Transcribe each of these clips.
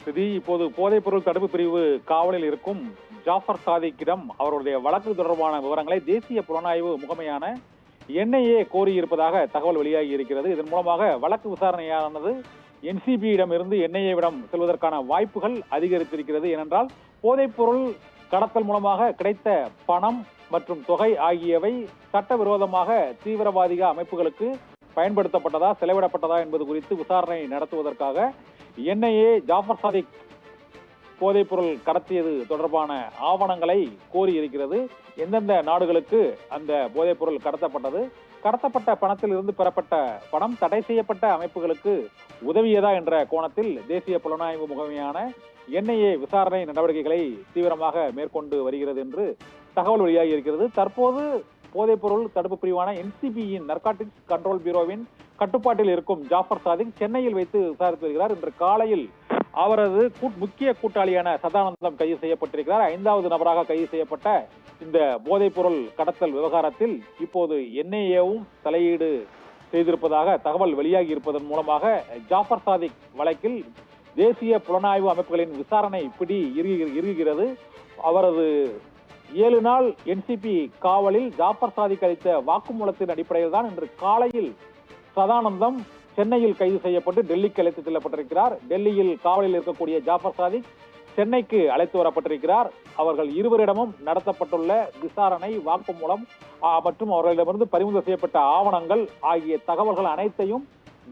ஸ்திதி, இப்போது போதைப்பொருள் தடுப்பு பிரிவு காவலில் இருக்கும் ஜாஃபர் சாதிக்கிடம் அவருடைய வழக்கு தொடர்பான விவரங்களை தேசிய புலனாய்வு முகமையான NIA கோரியிருப்பதாக தகவல் வெளியாகி இருக்கிறது. இதன் மூலமாக வழக்கு விசாரணையானது NCB-இடம் இருந்து NIA-விடம் செல்வதற்கான வாய்ப்புகள் அதிகரித்திருக்கிறது. ஏனென்றால் போதைப்பொருள் கடத்தல் மூலமாக கிடைத்த பணம் மற்றும் தொகை ஆகியவை சட்டவிரோதமாக தீவிரவாதிக அமைப்புகளுக்கு பயன்படுத்தப்பட்டதா, செலவிடப்பட்டதா என்பது குறித்து விசாரணை நடத்துவதற்காக NIA ஜாஃபர் சாதிக் போதைப்பொருள் கடத்தியது தொடர்பான ஆவணங்களை கோரி இருக்கிறது. எந்தெந்த நாடுகளுக்கு அந்த போதைப்பொருள் கடத்தப்பட்டது, கடத்தப்பட்ட பணத்தில் இருந்து பெறப்பட்ட பணம் தடை செய்யப்பட்ட அமைப்புகளுக்கு உதவியதா என்ற கோணத்தில் தேசிய புலனாய்வு முகமையான NIA விசாரணை நடவடிக்கைகளை தீவிரமாக மேற்கொண்டு வருகிறது என்று தகவல் வெளியாகி இருக்கிறது. தற்போது போதைப்பொருள் தடுப்பு பிரிவான NCB-யின் நர்காட்டிக்ஸ் கண்ட்ரோல் பியூரோவின் கட்டுப்பாட்டில் இருக்கும் ஜாஃபர் சாதிக் சென்னையில் வைத்து விசாரித்து வருகிறார். இன்று காலையில் அவரது முக்கிய கூட்டாளியான சதானந்தம் கைது செய்யப்பட்டிருக்கிறார். 5வது நபராக கைது செய்யப்பட்ட இந்த போதைப்பொருள் கடத்தல் விவகாரத்தில் இப்போது NIA-வும் தலையீடு செய்திருப்பதாக தகவல் வெளியாகி இருப்பதன் மூலமாக ஜாஃபர் சாதிக் வழக்கில் தேசிய புலனாய்வு அமைப்புகளின் விசாரணை பிடி இறுகிறது. அவரது 7 நாள் NCB காவலில் ஜாஃபர் சாதிக் அளித்த வாக்குமூலத்தின் அடிப்படையில் தான் இன்று காலையில் சதானந்தம் சென்னையில் கைது செய்யப்பட்டு டெல்லிக்கு அழைத்து செல்லப்பட்டிருக்கிறார். டெல்லியில் காவலில் இருக்கக்கூடிய ஜாஃபர் சாதிக் சென்னைக்கு அழைத்து வரப்பட்டிருக்கிறார். அவர்கள் இருவரிடமும் நடத்தப்பட்டுள்ள விசாரணை, வாக்குமூலம் மற்றும் அவர்களிடமிருந்து பறிமுதல் செய்யப்பட்ட ஆவணங்கள் ஆகிய தகவல்கள் அனைத்தையும்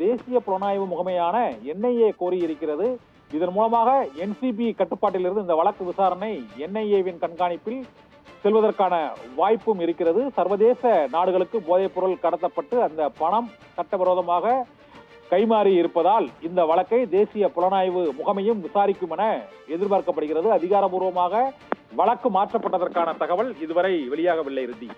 தேசிய புலனாய்வு முகமையான NIA கோரியிருக்கிறது. இதன் மூலமாக NCB கட்டுப்பாட்டிலிருந்து இந்த வழக்கு விசாரணை NIA-வின் கண்காணிப்பில் செல்வதற்கான வாய்ப்பும் இருக்கிறது. சர்வதேச நாடுகளுக்கு போதைப்பொருள் கடத்தப்பட்டு அந்த பணம் சட்டவிரோதமாக கைமாறி இருப்பதால் இந்த வழக்கை தேசிய புலனாய்வு முகமையும் விசாரிக்கும் என எதிர்பார்க்கப்படுகிறது. அதிகாரப்பூர்வமாக வழக்கு மாற்றப்பட்டதற்கான தகவல் இதுவரை வெளியாகவில்லை. ரித்தி.